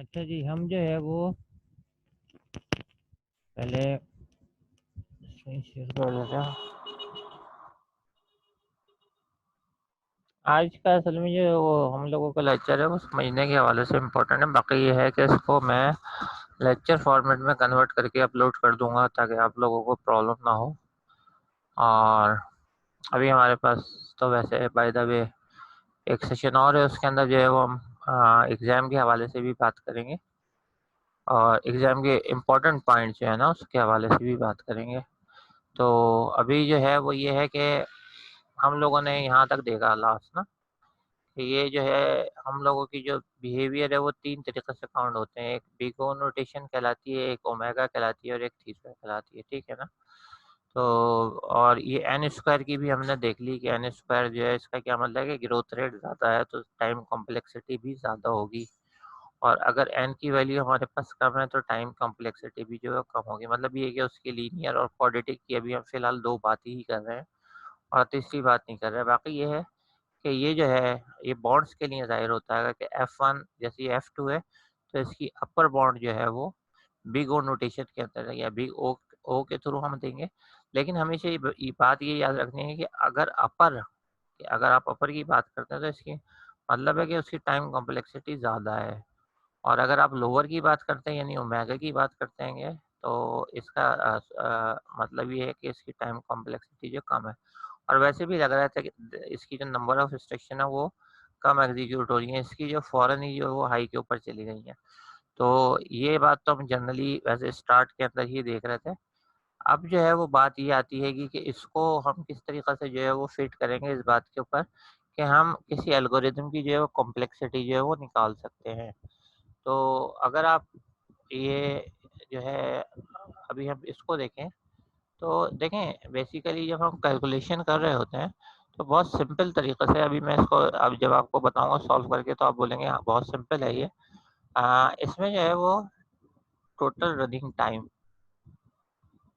अच्छा जी, हम जो है वो पहले स्क्रीन शेयर कर देते हैं। आज का असल में जो वो हम लोगों का लेक्चर है वो समझने के हवाले से इम्पोर्टेंट है। बाकी ये है कि इसको मैं लेक्चर फॉर्मेट में कन्वर्ट करके अपलोड कर दूंगा ताकि आप लोगों को प्रॉब्लम ना हो। और अभी हमारे पास तो वैसे बाय द वे एक सेशन और है, उसके अंदर जो है वो हम एग्ज़ाम के हवाले से भी बात करेंगे और एग्ज़ाम के इम्पोर्टेंट पॉइंट जो है ना उसके हवाले से भी बात करेंगे। तो अभी जो है वो ये है कि हम लोगों ने यहाँ तक देखा लास्ट ना कि ये जो है हम लोगों की जो बिहेवियर है वो 3 तरीके से काउंट होते हैं। एक बिग ओ नोटेशन कहलाती है, एक ओमेगा कहलाती है और एक थीटा कहलाती है, ठीक है ना? तो और ये एन स्क्वायर की भी हमने देख ली कि एन स्क्वायर जो है इसका क्या मतलब है कि ग्रोथ रेट ज़्यादा है तो टाइम कॉम्प्लेक्सिटी भी ज़्यादा होगी। और अगर एन की वैल्यू हमारे पास कम है तो टाइम कॉम्प्लेक्सिटी भी जो है कम होगी। मतलब ये है कि उसकी लीनियर और क्वाड्रेटिक की अभी हम फिलहाल 2 बात ही कर रहे हैं और तीसरी बात नहीं कर रहे हैं। बाकी ये है कि ये जो है ये बॉन्ड्स के लिए ज़ाहिर होता है कि F1 जैसे F2 है तो इसकी अपर बॉन्ड जो है वो बिग ओ नोटेशन के अंदर है या बिग ओ ओ के थ्रू हम देंगे। लेकिन हमेशा ये बात ये याद रखनी है कि अगर आप अपर की बात करते हैं तो इसकी मतलब है कि उसकी टाइम कॉम्प्लेक्सिटी ज़्यादा है। और अगर आप लोअर की बात करते हैं यानी ओमेगा की बात करते हैं तो इसका मतलब ये है कि इसकी टाइम कॉम्प्लेक्सिटी जो कम है। और वैसे भी लग रहा था कि इसकी जो नंबर ऑफ इंस्ट्रक्शन है वो कम एग्जीक्यूट हो रही है, इसकी जो फ़ौरन ही जो वो हाई के ऊपर चली गई है। तो ये बात तो हम जनरली वैसे स्टार्ट के अंदर ही देख रहे थे। अब जो है वो बात ये आती है कि इसको हम किस तरीक़े से जो है वो फिट करेंगे इस बात के ऊपर कि हम किसी एल्गोरिदम की जो है वो कॉम्प्लेक्सिटी जो है वो निकाल सकते हैं। तो अगर आप ये जो है अभी हम इसको देखें तो देखें बेसिकली जब हम कैलकुलेशन कर रहे होते हैं तो बहुत सिंपल तरीके से अभी मैं इसको अब जब आपको बताऊंगा सॉल्व करके तो आप बोलेंगे हाँ बहुत सिंपल है ये। इसमें जो है वो टोटल रनिंग टाइम,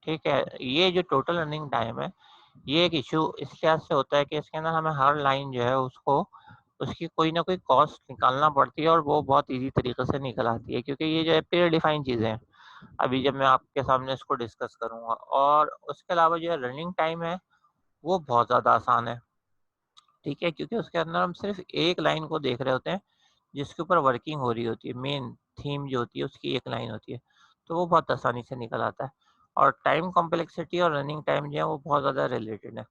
ठीक है, ये जो टोटल रनिंग टाइम है ये एक इशू इस लिहाज से होता है कि इसके अंदर हमें हर लाइन जो है उसको उसकी कोई ना कोई कॉस्ट निकालना पड़ती है और वो बहुत इजी तरीके से निकल आती है क्योंकि ये जो है प्री डिफाइन चीज़ें हैं। अभी जब मैं आपके सामने इसको डिस्कस करूंगा और उसके अलावा जो है रनिंग टाइम है वो बहुत ज़्यादा आसान है, ठीक है, क्योंकि उसके अंदर हम सिर्फ एक लाइन को देख रहे होते हैं जिसके ऊपर वर्किंग हो रही होती है, मेन थीम जो होती है उसकी एक लाइन होती है, तो वो बहुत आसानी से निकल आता है। और टाइम कॉम्प्लेक्सिटी और रनिंग टाइम जो है वो बहुत ज़्यादा रिलेटेड है।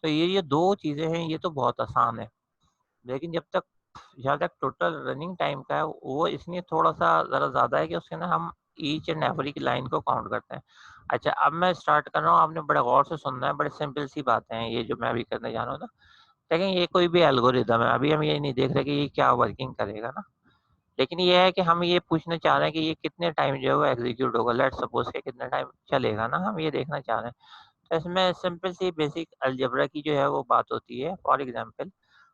तो ये दो चीज़ें हैं, ये तो बहुत आसान है। लेकिन जब तक जहाँ तक टोटल रनिंग टाइम का है वो इसलिए थोड़ा सा ज़रा ज़्यादा है कि उसके अंदर हम ईच एंड एवरी की लाइन को काउंट करते हैं। अच्छा, अब मैं स्टार्ट कर रहा हूँ, आपने बड़े गौर से सुनना है, बड़े सिंपल सी बातें हैं ये जो मैं अभी करने जा रहा हूँ ना। लेकिन ये कोई भी एल्गोरिदम है, अभी हम ये नहीं देख रहे कि ये क्या वर्किंग करेगा ना। लेकिन ये है कि हम ये पूछना चाह रहे हैं कि ये कितने टाइम जो है वो एग्जीक्यूट होगा, लेट्स सपोज के कितना टाइम चलेगा ना, हम ये देखना चाह रहे हैं। तो इसमें सिंपल सी बेसिक अलजेब्रा की जो है वो बात होती है। फॉर एग्जांपल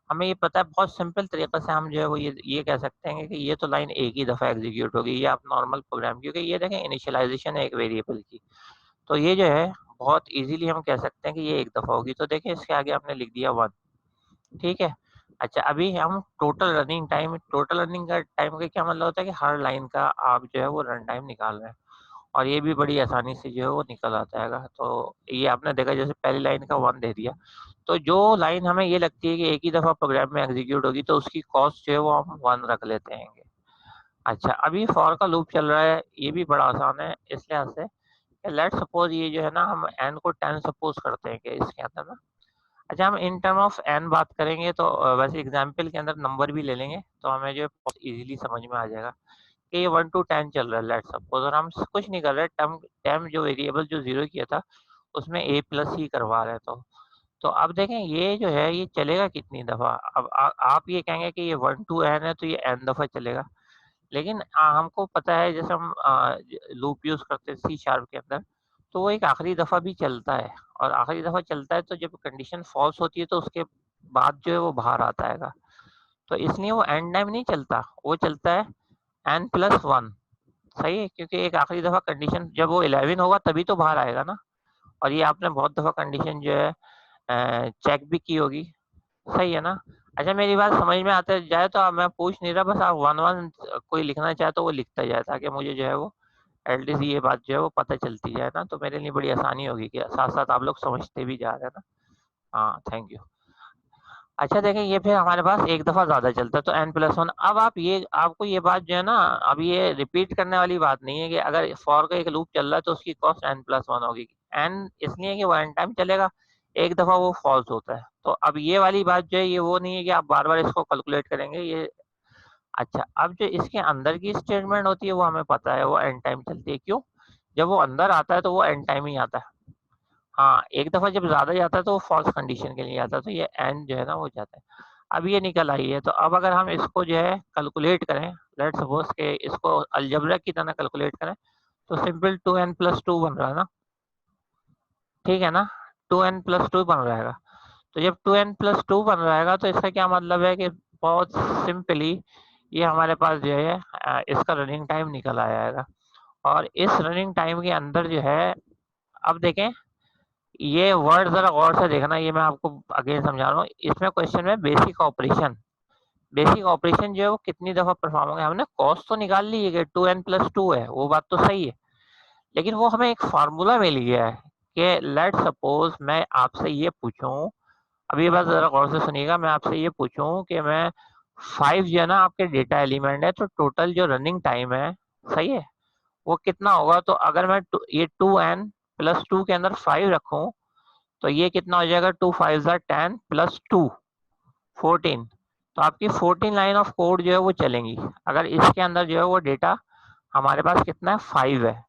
हमें ये पता है बहुत सिंपल तरीके से हम जो है वो ये कह सकते हैं कि ये तो लाइन एक ही दफ़ा एग्जीक्यूट होगी, ये आप नॉर्मल प्रोग्राम, क्योंकि ये देखें इनिशियलाइजेशन है एक वेरिएबल की, तो ये जो है बहुत इजीली हम कह सकते हैं कि ये एक दफ़ा होगी। तो देखिए इसके आगे आपने लिख दिया 1, ठीक है। अच्छा, अभी हम टोटल रनिंग का टाइम का क्या मतलब होता है कि हर लाइन का आप जो है वो रन टाइम निकाल रहे हैं और ये भी बड़ी आसानी से जो है वो निकल आता है। तो ये आपने देखा जैसे पहली लाइन का 1 दे दिया, तो जो लाइन हमें ये लगती है कि एक ही दफ़ा प्रोग्राम में एग्जीक्यूट होगी तो उसकी कॉस्ट जो है वो हम 1 रख लेते हैं। अच्छा, अभी फॉर का लूप चल रहा है, ये भी बड़ा आसान है इस लिहाज से कि लेट्स सपोज ये जो है ना हम n को 10 सपोज करते हैं कि इसके अंदर ना। अच्छा, हम इन टर्म ऑफ n बात करेंगे तो वैसे एग्जांपल के अंदर नंबर भी ले लेंगे तो हमें जो है बहुत इजीली समझ में आ जाएगा कि ये 1 टू 10 चल रहा है लेट्स सपोज, और हम कुछ नहीं कर रहे, टर्म टर्म जो वेरिएबल जो 0 किया था उसमें a प्लस ही करवा रहे हैं। तो अब देखें ये जो है ये चलेगा कितनी दफ़ा। अब आप ये कहेंगे कि ये 1 टू n है तो ये n दफ़ा चलेगा। लेकिन हमको पता है जैसे हम लूप यूज़ करते हैं सी शार्प के अंदर, तो वो एक आखिरी दफ़ा भी चलता है और आखिरी दफ़ा चलता है तो जब कंडीशन फ़ॉल्स होती है तो उसके बाद जो है वो बाहर आता है। तो इसलिए वो एंड टाइम नहीं चलता, वो चलता है n+1, सही है, क्योंकि एक आखिरी दफ़ा कंडीशन जब वो 11 होगा तभी तो बाहर आएगा ना। और ये आपने बहुत दफ़ा कंडीशन जो है चेक भी की होगी, सही है ना? अच्छा मेरी बात समझ में आते जाए तो अब मैं पूछ नहीं रहा, बस आप 1-1 कोई लिखना चाहे तो वो लिखता जाए, ताकि मुझे जो है वो एटलीस्ट ये बात जो है वो पता चलती जाए ना, तो मेरे लिए बड़ी आसानी होगी कि साथ-साथ आप लोग समझते भी जा रहे हैं ना। हाँ, थैंक यू। अच्छा देखें, ये फिर हमारे पास एक दफ़ा ज़्यादा चलता है तो n+1। अब आप ये आपको ये बात जो है ना, अब ये रिपीट करने वाली बात नहीं है कि अगर फॉर का एक लूप चल रहा है तो उसकी कॉस्ट n+1 होगी। n इसलिए कि वो n टाइम चलेगा, एक दफ़ा वो फॉल्स होता है। तो अब ये वाली बात जो है ये वो नहीं है कि आप बार-बार इसको कैलकुलेट करेंगे ये। अच्छा, अब जो इसके अंदर की स्टेटमेंट होती है वो हमें पता है, वो n टाइम चलती है। क्यों? जब वो अंदर आता है तो वो n टाइम ही आता है। हाँ, एक दफ़ा जब ज़्यादा जाता है तो वो फ़ॉल्स कंडीशन के लिए आता है, तो ये n जो है ना वो जाता है। अब ये निकल आई है, तो अब अगर हम इसको जो है कैलकुलेट करें, लेट्स सपोज़ के इसको अलजेब्रा की तरह कैलकुलेट करें, तो सिंपल 2n+2 बन रहा है ना, ठीक है ना? 2n+2 बन रहेगा। तो जब 2n+2 बन रहेगा तो इसका क्या मतलब है कि बहुत सिंपली ये हमारे पास जो है इसका रनिंग टाइम निकल आएगा। और इस रनिंग टाइम के अंदर जो है, अब देखें ये वर्ड ज़रा गौर से देखना, ये मैं आपको अगेन समझा रहा हूँ। इसमें क्वेश्चन में बेसिक ऑपरेशन जो है वो कितनी दफ़ा परफॉर्म होंगे। हमने कॉस्ट तो निकाल ली है कि 2n+2 है, वो बात तो सही है। लेकिन वो हमें एक फ़ॉर्मूला मिल गया है कि लेट्स सपोज़ मैं आपसे ये पूछूँ, अब ये बात ज़रा गौर से सुनिएगा, मैं आपसे ये पूछूँ कि मैं 5 जो है ना आपके डेटा एलिमेंट है, तो टोटल जो रनिंग टाइम है, सही है? वो कितना होगा? तो अगर मैं ये 2n+2 के अंदर 5 रखूँ, तो ये कितना हो जाएगा? 2 5 ज़ा 10 प्लस 2 14। तो आपकी 14 लाइन ऑफ कोड जो है वो चलेंगी। अगर इसके अंदर जो है वो डेटा हमारे पास कितना है? 5 है।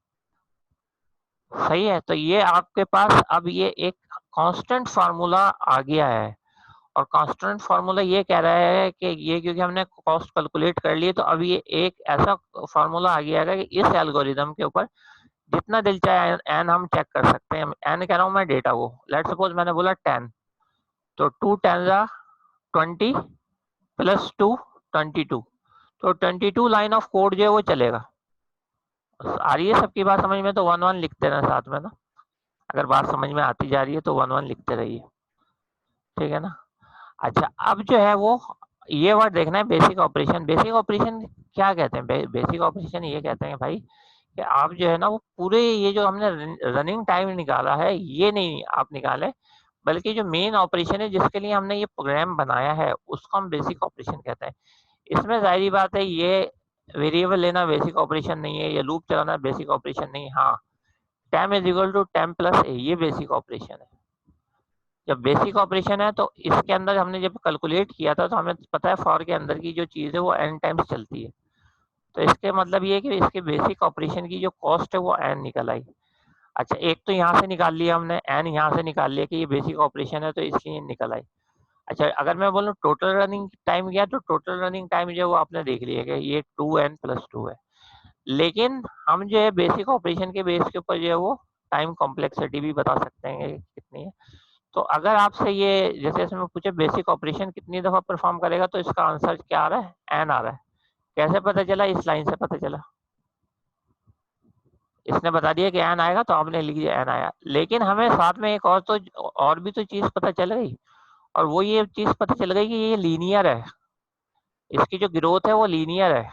सही है? तो ये आपके पास अब ये एक कांस्टेंट फार्मूला आ गया है, और कांस्टेंट फार्मूला ये कह रहा है कि ये क्योंकि हमने कॉस्ट कैलकुलेट कर ली है, तो अब ये एक ऐसा फार्मूला आ गया है कि इस एल्गोरिदम के ऊपर जितना दिल चाहे एन हम चेक कर सकते हैं। एन कह रहा हूँ मैं डेटा को, लेट्स सपोज मैंने बोला 10, तो 2 10 जा 20 प्लस 2 22, तो 22 लाइन ऑफ कोड जो है वो चलेगा। आ रही है सबकी बात समझ में? तो 1-1 लिखते रहे साथ में ना, अगर बात समझ में आती जा रही है तो 1-1 लिखते रहिए, ठीक है ना? अच्छा, अब जो है वो ये वर्ड देखना है, बेसिक ऑपरेशन। बेसिक ऑपरेशन क्या कहते हैं? बेसिक ऑपरेशन ये कहते हैं भाई कि आप जो है ना वो पूरे ये जो हमने रनिंग टाइम निकाला है ये नहीं आप निकाले, बल्कि जो मेन ऑपरेशन है जिसके लिए हमने ये प्रोग्राम बनाया है उसको हम बेसिक ऑपरेशन कहते हैं। इसमें ज़ाहिर बात है ये वेरिएबल लेना बेसिक ऑपरेशन नहीं है, ये लूप चलाना बेसिक ऑपरेशन नहीं है। हाँ, temp is equal to temp plus A, ये बेसिक ऑपरेशन है। जब बेसिक ऑपरेशन है तो इसके अंदर हमने जब कैलकुलेट किया था तो हमें पता है फॉर के अंदर की जो चीज़ है वो एन टाइम्स चलती है। तो इसके मतलब ये है कि इसके बेसिक ऑपरेशन की जो कॉस्ट है वो एन निकल आई। अच्छा, एक तो यहाँ से निकाल लिया हमने, एन यहाँ से निकाल लिया कि ये बेसिक ऑपरेशन है तो इसलिए निकल आई। अच्छा, अगर मैं बोलूँ टोटल रनिंग टाइम क्या है, तो टोटल रनिंग टाइम जो है वो आपने देख लिया कि ये 2n+2 है। लेकिन हम जो है बेसिक ऑपरेशन के बेस के ऊपर जो है वो टाइम कॉम्प्लेक्सिटी भी बता सकते हैं कि कितनी है। तो अगर आपसे ये जैसे इसमें पूछे बेसिक ऑपरेशन कितनी दफ़ा परफॉर्म करेगा, तो इसका आंसर क्या आ रहा है? एन आ रहा है। कैसे पता चला? इस लाइन से पता चला। इसने बता दिया कि एन आएगा तो आपने लिख दिया एन आया। लेकिन हमें साथ में एक और तो और भी तो चीज़ पता चल गई, और वो ये चीज़ पता चल गई कि ये लीनियर है। इसकी जो ग्रोथ है वो लीनियर है।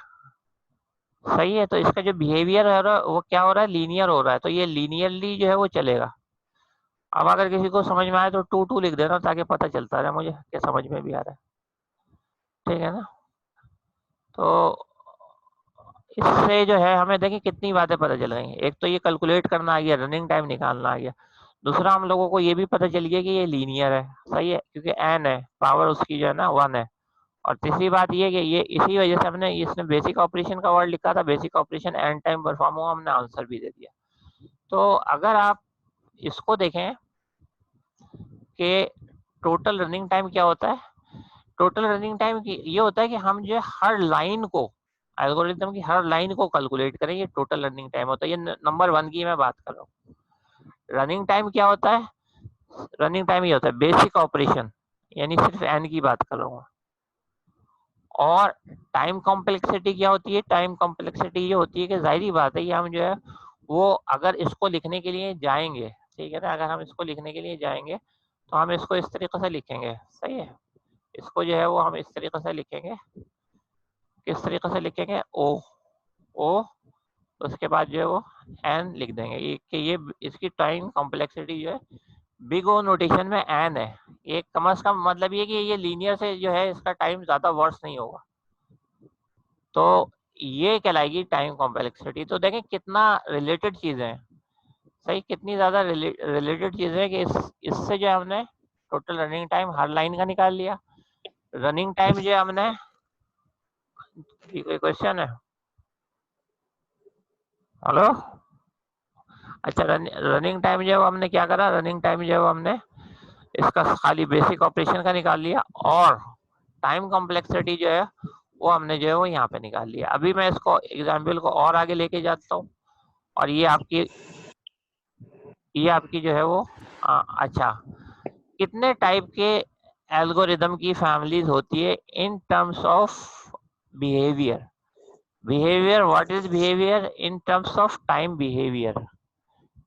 सही है? तो इसका जो बिहेवियर है वो क्या हो रहा है? लीनियर हो रहा है। तो ये लीनियरली जो है वो चलेगा। अब अगर किसी को समझ में आए तो 2 लिख देना, ताकि पता चलता रहे मुझे कि समझ में भी आ रहा है। ठीक है ना? तो इससे जो है हमें देखिए कितनी बातें पता चल गई। एक तो ये कैलकुलेट करना आ गया, रनिंग टाइम निकालना आ गया। दूसरा हम लोगों को ये भी पता चल गया कि ये लीनियर है। सही है? क्योंकि एन है, पावर उसकी जो है ना 1 है। और तीसरी बात ये कि ये इसी वजह से हमने इसने बेसिक ऑपरेशन का वर्ड लिखा था, basic operation and time perform हुआ, हमने आंसर भी दे दिया। तो अगर आप इसको देखें कि टोटल रनिंग टाइम क्या होता है, टोटल रनिंग टाइम ये होता है कि हम जो है हर लाइन को, एल्गोरिथम की हर लाइन को कैलकुलेट करें, ये टोटल रनिंग टाइम होता है। ये नंबर 1 की मैं बात कर रहा हूँ। रनिंग टाइम क्या होता है? रनिंग टाइम ये होता है बेसिक ऑपरेशन, यानी सिर्फ एन की बात कर रहा हूँ। और टाइम कॉम्प्लेक्सिटी क्या होती है? टाइम कॉम्प्लेक्सिटी ये होती है कि जाहिर बात है ये हम जो है वो अगर इसको लिखने के लिए जाएंगे, ठीक है ना, अगर हम इसको लिखने के लिए जाएंगे तो हम इसको इस तरीके से लिखेंगे। सही है? इसको जो है वो हम इस तरीके से लिखेंगे, किस तरीके से लिखेंगे, ओ ओ, उसके बाद जो है वो एन लिख देंगे, कि ये इसकी टाइम कॉम्प्लेक्सिटी जो है बिग ओ नोटेशन में एन है। ये कम से कम मतलब ये कि ये लीनियर से जो है इसका टाइम ज्यादा वर्स नहीं होगा, तो ये कहलाएगी टाइम कॉम्प्लेक्सिटी। तो देखें कितना रिलेटेड चीजें हैं, सही, कितनी ज्यादा रिलेटेड चीजें हैं कि इससे जो है हमने टोटल रनिंग टाइम हर लाइन का निकाल लिया। रनिंग टाइम जो है हमने, कोई क्वेश्चन है? हेलो, अच्छा, रनिंग टाइम जो है हमने क्या करा, रनिंग टाइम जो है हमने इसका खाली बेसिक ऑपरेशन का निकाल लिया, और टाइम कॉम्प्लेक्सिटी जो है वो हमने जो है वो यहाँ पे निकाल लिया। अभी मैं इसको एग्जाम्पल को और आगे लेके जाता हूँ, और ये आपकी जो है वो अच्छा, कितने टाइप के एल्गोरिदम की फैमिलीज होती है in terms of behaviour. Behaviour, what is behaviour in terms of time behaviour,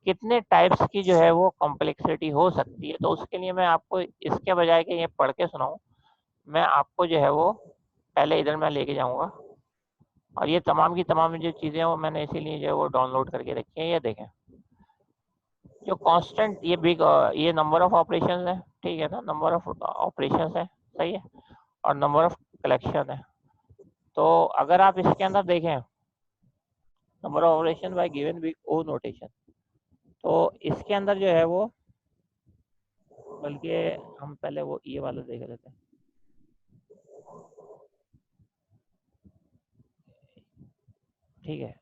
कितने टाइप्स की जो है वो कॉम्प्लेक्सिटी हो सकती है। तो उसके लिए मैं आपको इसके बजाय कि ये पढ़ के सुनाऊं, मैं आपको जो है वो पहले इधर मैं लेके जाऊंगा, और ये तमाम की तमाम जो चीज़ें हैं वो मैंने इसीलिए जो है वो डाउनलोड करके रखी हैं। ये देखें, जो कांस्टेंट, ये बिग, ये नंबर ऑफ ऑपरेशंस है, ठीक है ना, नंबर ऑफ ऑपरेशंस है, सही है, और नंबर ऑफ कलेक्शन है। तो अगर आप इसके अंदर देखें, number of operation by given big O notation, तो इसके अंदर जो है वो, बल्कि हम पहले वो ये वाला देख लेते हैं, ठीक है,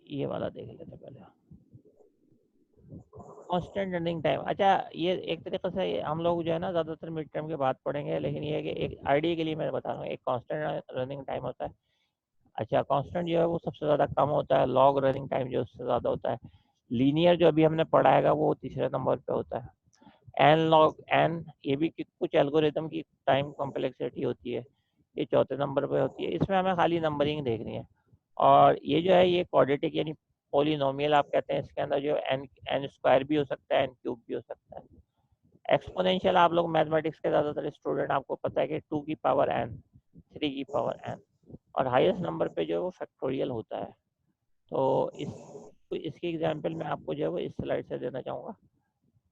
ये वाला देख लेते हैं पहले, कांस्टेंट रनिंग टाइम। अच्छा, ये एक तरीके से हम लोग जो है ना ज़्यादातर मिड टर्म के बाद पढ़ेंगे, लेकिन ये है कि एक आइडिया के लिए मैं बता रहा हूँ, एक कांस्टेंट रनिंग टाइम होता है। अच्छा, कांस्टेंट जो है वो सबसे ज़्यादा कम होता है, लॉग रनिंग टाइम जो उससे ज़्यादा होता है, लीनियर जो अभी हमने पढ़ाएगा वो तीसरे नंबर पे होता है, एन लॉग एन, ये भी कुछ एल्गोरिदम की टाइम कॉम्प्लेक्सिटी होती है, ये चौथे नंबर पे होती है। इसमें हमें खाली नंबरिंग देखनी है, और ये जो है ये क्वाड्रेटिक यानी पोलिनोमियल आप कहते हैं, इसके अंदर जो एन एन स्क्वायर भी हो सकता है, एन क्यूब भी हो सकता है। एक्सपोनेंशियल आप लोग मैथमेटिक्स के ज़्यादातर स्टूडेंट, आपको पता है कि 2 की पावर एन, 3 की पावर एन, और हाईएस्ट नंबर पे जो है वो फैक्टोरियल होता है। तो इसकी एग्जांपल मैं आपको जो है वो इस स्लाइड से देना चाहूँगा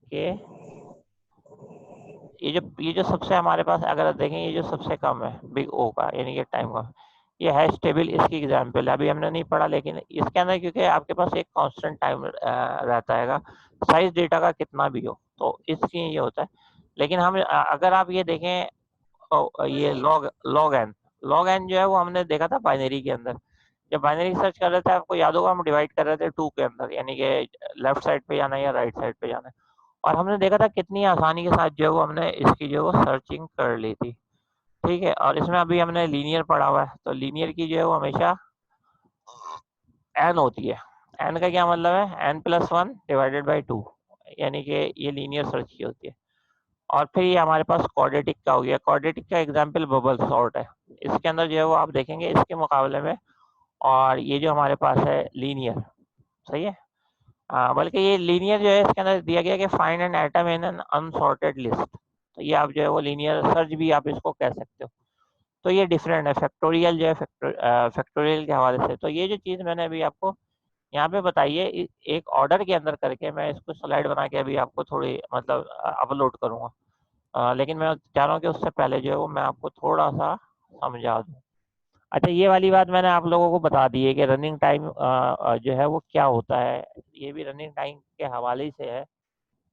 कि ये जो सबसे हमारे पास अगर देखें, ये जो सबसे कम है बिग ओ का यानी कि टाइम का, ये हैश टेबल इसकी एग्जांपल है, अभी हमने नहीं पढ़ा, लेकिन इसके अंदर क्योंकि आपके पास एक कांस्टेंट टाइम रहता है, साइज डेटा का कितना भी हो, तो इसलिए ये होता है। लेकिन हम अगर आप ये देखें, ये लॉग एन जो है वो हमने देखा था बाइनरी के अंदर, जब बाइनरी सर्च कर रहे थे, आपको याद होगा हम डिवाइड कर रहे थे 2 के अंदर, यानी कि लेफ्ट साइड पे जाना है या राइट साइड पे जाना है, और हमने देखा था कितनी आसानी के साथ जो है वो हमने इसकी जो है वो सर्चिंग कर ली थी, ठीक है। और इसमें अभी हमने लीनियर पढ़ा हुआ है, तो लीनियर की जो है वो हमेशा एन होती है। एन का क्या मतलब है, n plus one divided by two, यानी कि ये लीनियर सर्च की होती है। और फिर ये हमारे पास क्वाड्रेटिक का हो गया, क्वाड्रेटिक का एग्जाम्पल बबल सॉर्ट है, इसके अंदर जो है वो आप देखेंगे इसके मुकाबले में, और ये जो हमारे पास है लीनियर, सही है, बल्कि ये लीनियर जो है इसके अंदर दिया गया कि find an atom in an unsorted list, तो ये आप जो है वो लीनियर सर्च भी आप इसको कह सकते हो। तो ये डिफरेंट है, फैक्टोरियल जो है फैक्टोरियल के हवाले से। तो ये जो चीज़ मैंने अभी आपको यहाँ पे बताई है, एक ऑर्डर के अंदर करके मैं इसको स्लाइड बना के अभी आपको थोड़ी मतलब अपलोड करूँगा, लेकिन मैं चाह रहा हूँ कि उससे पहले जो है वो मैं आपको थोड़ा सा समझा दूँ। अच्छा, ये वाली बात मैंने आप लोगों को बता दी है कि रनिंग टाइम जो है वो क्या होता है, ये भी रनिंग टाइम के हवाले से है,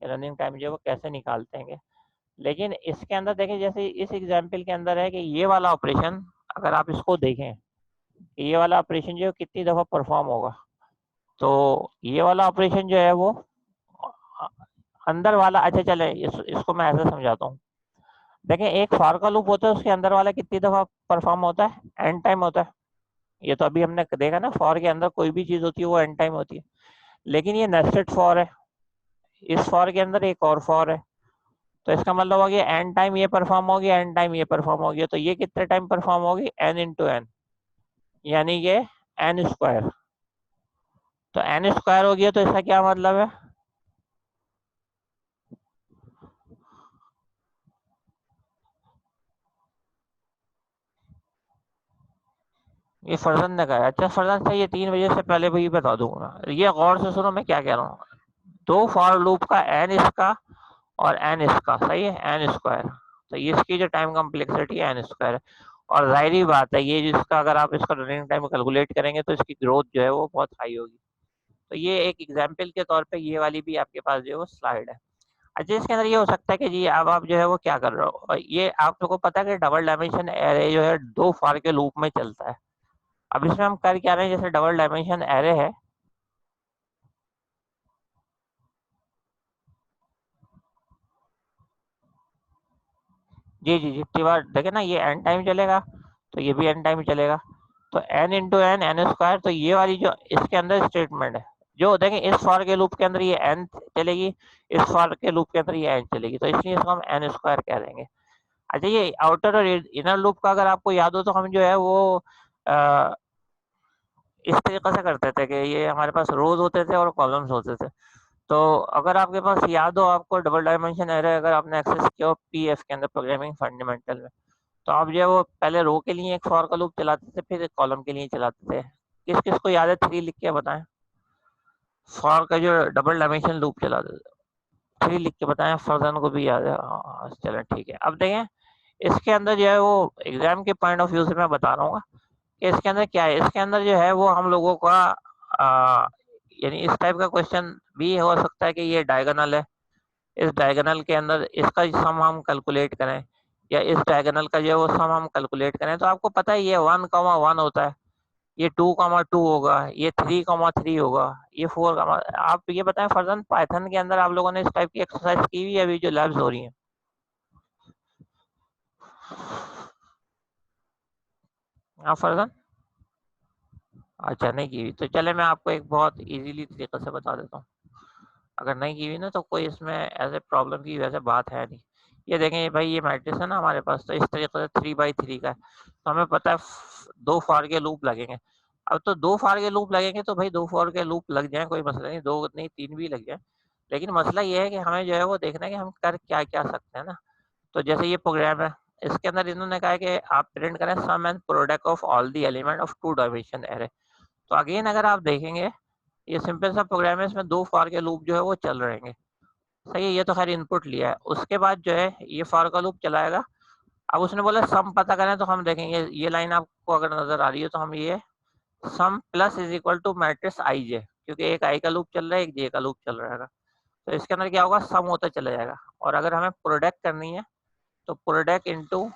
रनिंग टाइम जो है वो कैसे निकालते हैं। लेकिन इसके अंदर देखें, जैसे इस एग्जाम्पल के अंदर है कि ये वाला ऑपरेशन, अगर आप इसको देखें कि ये वाला ऑपरेशन जो है कितनी दफ़ा परफॉर्म होगा, तो ये वाला ऑपरेशन जो है वो अंदर वाला, अच्छा चले इसको मैं ऐसे समझाता हूँ। देखें, एक फॉर का लूप होता है, उसके अंदर वाला कितनी दफ़ा परफॉर्म होता है, एंड टाइम होता है। ये तो अभी हमने देखा ना, फॉर के अंदर कोई भी चीज़ होती है वो एंड टाइम होती है। लेकिन ये नेस्टेड फॉर है, इस फॉर के अंदर एक और फॉर है, तो इसका मतलब हो गया एन टाइम ये परफॉर्म होगी, एन टाइम ये परफॉर्म होगी, तो ये कितने टाइम परफॉर्म होगी, एन इंटू एन, यानी कि एन स्क्वायर। तो एन स्क्वायर हो गया, तो इसका क्या मतलब है, ये फरजन ने कहा है। अच्छा फरजन से ये 3 बजे से पहले भी बता दूंगा, ये गौर से सुनो मैं क्या कह रहा हूँ। दो फॉर लूप का एन इसका और एन इसका, सही है, एन स्क्वायर। तो ये इसकी जो टाइम कम्प्लेक्सिटी है एन स्क्वायर है। और जाहिर बात है ये जिसका अगर आप इसका रनिंग टाइम कैलकुलेट करेंगे तो इसकी ग्रोथ जो है वो बहुत हाई होगी। तो ये एक एग्जाम्पल के तौर पे ये वाली भी आपके पास जो है वो स्लाइड है। अच्छा इसके अंदर ये हो सकता है कि जी अब आप जो है वो क्या कर रहे हो, और ये आप लोगों को पता है कि डबल डायमेंशन एरे जो है दो फॉर के लूप में चलता है। अब इसमें हम कर क्या रहे हैं, जैसे डबल डायमेंशन एरे है। जी जी जितनी बार देखे ना ये एन टाइम चलेगा तो ये भी एन टाइम चलेगा। तो n into n n square, तो ये वाली जो इसके अंदर स्टेटमेंट है, जो देखें इस फॉर के लूप के अंदर ये एन चलेगी, इस फॉर के लूप के अंदर ये एन चलेगी, तो इसलिए इसको हम एन स्क्वायर कह देंगे। अच्छा ये आउटर और इनर लूप का अगर आपको याद हो तो हम जो है वो आ, इस तरीके से करते थे कि ये हमारे पास रोज होते थे और कॉलम्स होते थे। तो अगर आपके पास याद हो, आपको डबल डायमेंशन एरे अगर आपने एक्सेस किया हो पीएफ के अंदर, प्रोग्रामिंग फंडामेंटल में, तो आप जो है वो पहले रो के लिए एक फॉर का लूप चलाते थे, फिर एक कॉलम के लिए चलाते थे। किस किस को याद है, 3 लिख के बताएं। फॉर का जो डबल डायमेंशन लूप चलाते थे, 3 लिख के बताएं। फर्जन को भी याद है, हाँ चलो ठीक है। अब देखें इसके अंदर जो है वो एग्जाम के पॉइंट ऑफ व्यू से मैं बता रहा हूँ कि इसके अंदर क्या है। इसके अंदर जो है वो हम लोगों का आ, यानी इस टाइप का क्वेश्चन भी हो सकता है कि ये डायगोनल है, इस डायगोनल के अंदर इसका सम हम कैलकुलेट करें, या इस डायगोनल का जो है वो सम हम कैलकुलेट करें। तो आपको पता है ये 1,1 होता है, ये 2,2 होगा, ये 3,3 होगा, ये 4, आप ये बताएं फर्जन पाइथन के अंदर आप लोगों ने इस टाइप की एक्सरसाइज की हुई है अभी जो लैब्स हो रही हैं। हाँ फर्जन, अच्छा नहीं की हुई तो चले मैं आपको एक बहुत इजीली तरीके से बता देता हूँ। अगर नहीं की हुई ना तो कोई इसमें ऐसे प्रॉब्लम की वैसे बात है नहीं। ये देखें भाई ये मैट्रिक्स है ना हमारे पास, तो इस तरीके से 3 बाई 3 का है, तो हमें पता है दो फॉर के लूप लगेंगे। अब तो दो फॉर के लूप लगेंगे तो भाई दो फॉर के लूप लग जाए, कोई मसला नहीं, दो नहीं तीन भी लग जाए। लेकिन मसला ये है कि हमें जो है वो देखना है कि हम कर क्या क्या सकते हैं ना। तो जैसे ये प्रोग्राम है, इसके अंदर इन्होंने कहा है कि आप प्रिंट करें sum and product of all the element of two dimension array. तो अगेन अगर आप देखेंगे ये सिंपल सा प्रोग्राम है, इसमें दो फॉर के लूप जो है वो चल रहे हैं। सही है, ये तो खैर इनपुट लिया है, उसके बाद जो है ये फॉर का लूप चलाएगा। अब उसने बोला सम पता करें, तो हम देखेंगे ये लाइन आपको अगर नजर आ रही है तो हम ये sum plus is equal to matrix I J, क्योंकि एक आई का लूप चल रहा है एक जे का लूप चल रहा है, तो इसके अंदर क्या होगा सम होता चला जाएगा। और अगर हमें प्रोडक्ट करनी है तो प्रोडक्ट इनटू,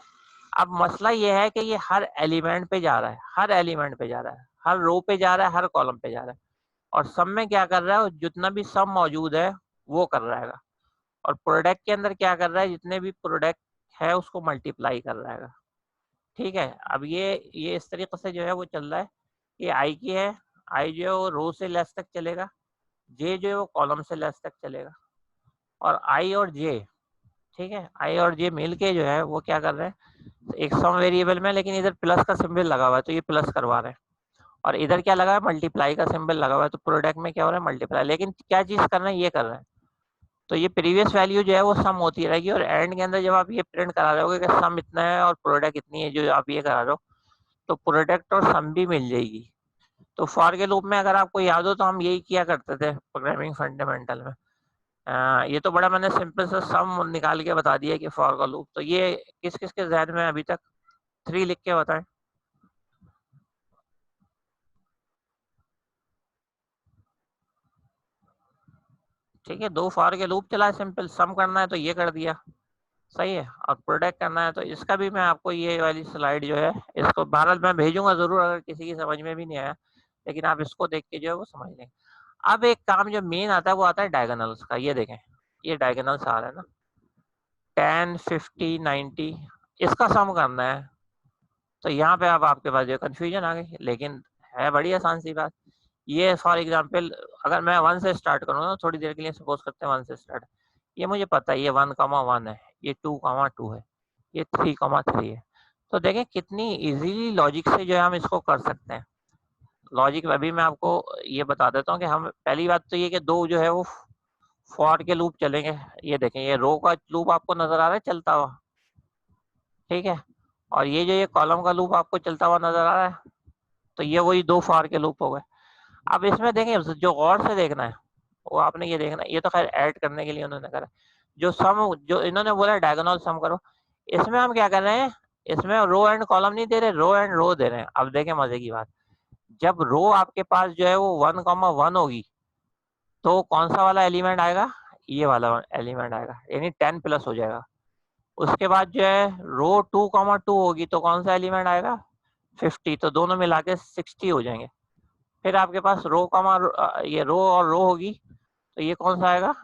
अब मसला ये है कि ये हर एलिमेंट पे जा रहा है, हर एलिमेंट पे जा रहा है, हर रो पे जा रहा है, हर कॉलम पे जा रहा है। और सम में क्या कर रहा है, जितना भी सम मौजूद है वो कर रहा है। और प्रोडक्ट के अंदर क्या कर रहा है, जितने भी प्रोडक्ट है उसको मल्टीप्लाई कर रहा है। ठीक है, अब ये इस तरीके से जो है वो चल रहा है। ये आई की है, आई जो है वो रो से लेस तक चलेगा, जे जो है वो कॉलम से लेस तक चलेगा। और आई और जे, ठीक है, आई और जे मिल के जो है वो क्या कर रहे हैं, एक सम वेरिएबल में, लेकिन इधर प्लस का सिंबल लगा हुआ है तो ये प्लस करवा रहे हैं। और इधर क्या लगा है, मल्टीप्लाई का सिंबल लगा हुआ है, तो प्रोडक्ट में क्या हो रहा है, मल्टीप्लाई। लेकिन क्या चीज कर रहे हैं, ये कर रहे हैं। तो ये प्रीवियस वैल्यू जो है वो सम होती रहेगी, और एंड के अंदर जब आप ये प्रिंट करा रहे हो कि सम इतना है और प्रोडक्ट इतनी है जो आप ये करा रहे हो, तो प्रोडक्ट और सम भी मिल जाएगी। तो फॉर के लूप में अगर आपको याद हो तो हम यही किया करते थे प्रोग्रामिंग फंडामेंटल में। ये तो बड़ा मैंने सिंपल सा सम निकाल के बता दिया कि फॉर का लूप, तो ये किस किस के जहन में अभी तक, 3 लिख के बताएं। ठीक है, दो फॉर के लूप चला, सिंपल सम करना है तो ये कर दिया, सही है। और प्रोडक्ट करना है तो इसका भी मैं आपको ये वाली स्लाइड जो है इसको भारत में भेजूंगा जरूर, अगर किसी की समझ में भी नहीं आया, लेकिन आप इसको देख के जो है वो समझ लेंगे। अब एक काम जो मेन आता है वो आता है डायगोनल्स का। ये देखें ये डायगोनल्स आ रहा है ना, 10 50 90, इसका सम करना है। तो यहाँ पे अब आपके पास जो कंफ्यूजन आ गई, लेकिन है बड़ी आसान सी बात। ये फॉर एग्जांपल अगर मैं 1 से स्टार्ट करूँ ना, थोड़ी देर के लिए सपोज करते हैं 1 से स्टार्ट, ये मुझे पता है ये 1,1 है, ये 2,2 है, ये 3,3 है। तो देखें कितनी इजीली लॉजिक से जो है हम इसको कर सकते हैं। लॉजिक अभी मैं आपको ये बता देता हूँ कि हम पहली बात तो ये कि दो जो है वो फॉर के लूप चलेंगे। ये देखें ये रो का लूप आपको नजर आ रहा है चलता हुआ, ठीक है। और ये जो ये कॉलम का लूप आपको चलता हुआ नजर आ रहा है, तो ये वही 2 फॉर के लूप हो गए। अब इसमें देखें, जो गौर से देखना है वो आपने ये देखना है, ये तो खैर ऐड करने के लिए उन्होंने करा, जो सम, जो इन्होंने बोला डायगोनल सम करो, इसमें हम क्या कर रहे हैं, इसमें रो एंड कॉलम नहीं दे रहे, रो एंड रो दे रहे हैं। अब देखें मजे की बात, जब रो आपके पास जो है वो 1,1 होगी तो कौन सा वाला एलिमेंट आएगा, ये वाला एलिमेंट आएगा, यानी 10 प्लस हो जाएगा। उसके बाद जो है रो 2,2 होगी तो कौन सा एलिमेंट आएगा, 50, तो दोनों मिला के 60 हो जाएंगे। फिर आपके पास ये रो और रो होगी तो ये कौन सा आएगा,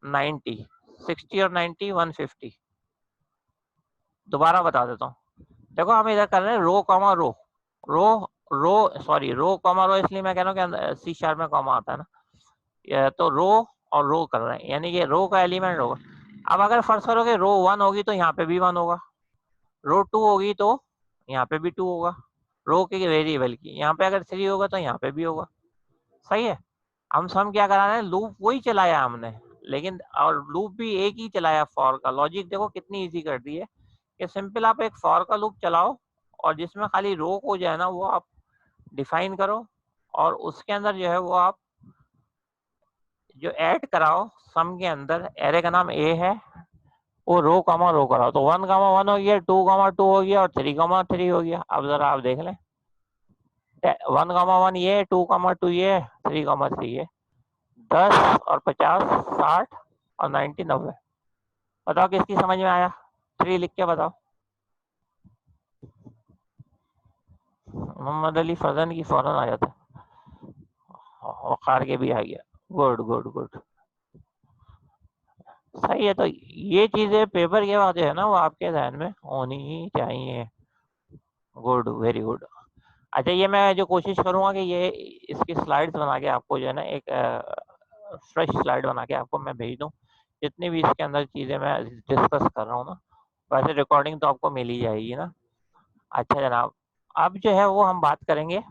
90, 60 और 90 150। दोबारा बता देता हूँ, देखो हम इधर कर रहे हैं रो कॉमा रो, रो रो कॉमा रो, इसलिए मैं कह रहा हूँ कि सी शार्प में कॉमा आता है ना, तो रो और रो कर रहे हैं, यानी कि रो का एलिमेंट होगा। अब अगर फर्स्ट करोगे रो 1 होगी तो यहाँ पे भी 1 होगा, रो 2 होगी तो यहाँ पे भी 2 होगा, रो के वेरिएबल की, यहाँ पे अगर 3 होगा तो यहाँ पे भी होगा। सही है, हम सम क्या करा रहे हैं, लूप वही चलाया हमने, लेकिन और लूप भी एक ही चलाया। फॉर का लॉजिक देखो कितनी इजी कर दी है कि सिंपल आप एक फॉर का लूप चलाओ और जिसमें खाली रो को जो है ना वो आप डिफाइन करो, और उसके अंदर जो है वो आप जो ऐड कराओ सम के अंदर, एरे का नाम ए है, वो रो कमा रो कराओ, तो 1,1 हो गया, 2,2 हो गया और 3,3 हो गया। अब जरा आप देख लें, 1,1 ये, 2,2 ये, 3,3 ये, 10 और 50 60 और 90 90। बताओ किसकी समझ में आया, 3 लिख के बताओ। मोहम्मद अली फजन की फौरन आ जाता, वकार के भी आ गया। गुड गुड गुड, सही है। तो ये चीजें पेपर के बाद जो है ना वो आपके ध्यान में होनी ही चाहिए। Good, very good. अच्छा, ये मैं जो कोशिश करूंगा कि ये इसकी स्लाइड्स बना के आपको जो है ना एक फ्रेश स्लाइड बना के आपको मैं भेज दूं, जितनी भी इसके अंदर चीजें मैं डिस्कस कर रहा हूँ ना, वैसे रिकॉर्डिंग तो आपको मिल ही जाएगी ना। अच्छा जनाब, अब जो है वो हम बात करेंगे,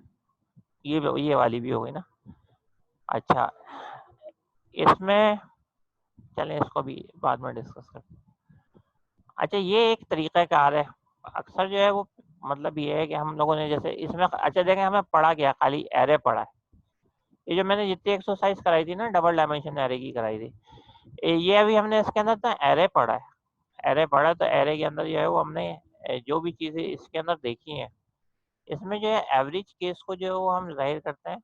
ये वाली भी हो गई ना। अच्छा, इसमें चलें इसको भी बाद में डिस्कस करते हैं। अच्छा, ये एक तरीका कार है, अक्सर जो है वो मतलब ये है कि हम लोगों ने जैसे इसमें, अच्छा देखें हमें पढ़ा गया, खाली एरे पढ़ा है। ये जो मैंने जितनी एक्सरसाइज कराई थी ना डबल डायमेंशन एरे की कराई थी, ये अभी हमने इसके अंदर ना एरे पढ़ा है। एरे पढ़ा तो एरे के अंदर जो है वो हमने जो भी चीज़ें इसके अंदर देखी हैं, इसमें जो है एवरेज केस को जो है वो हम जाहिर करते हैं।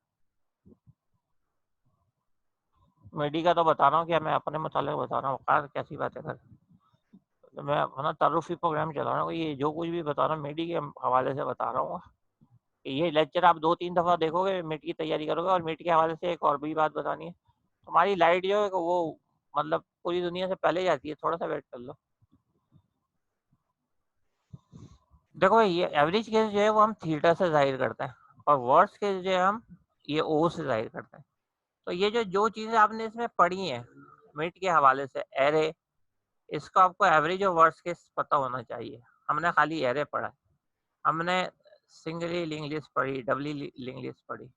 मेडी का तो बता रहा हूँ कि मैं अपने मुतालिक बता रहा हूँ, कार कैसी बातें कर, तो मैं अपना तारुफी प्रोग्राम चला रहा हूँ, ये जो कुछ भी बता रहा हूँ मेडी के हवाले से बता रहा हूँ। ये लेक्चर आप 2-3 दफ़ा देखोगे, मिड की तैयारी करोगे। और मिड के हवाले से एक और भी बात बतानी है, हमारी लाइट जो है वो मतलब पूरी दुनिया से पहले जाती है, थोड़ा सा वेट कर लो। देखो ये एवरेज केस जो है वो हम थीटा से जाहिर करते हैं, और वर्स्ट केस जो है हम ये ओ से जाहिर करते हैं। तो ये जो चीज़ें आपने इसमें पढ़ी हैं मिड के हवाले से, एरे, इसका आपको एवरेज और वर्स्ट केस पता होना चाहिए। हमने खाली एरे पढ़ा है, हमने सिंगली लिंक लिस्ट पढ़ी, डबली लिंक लिस्ट पढ़ी,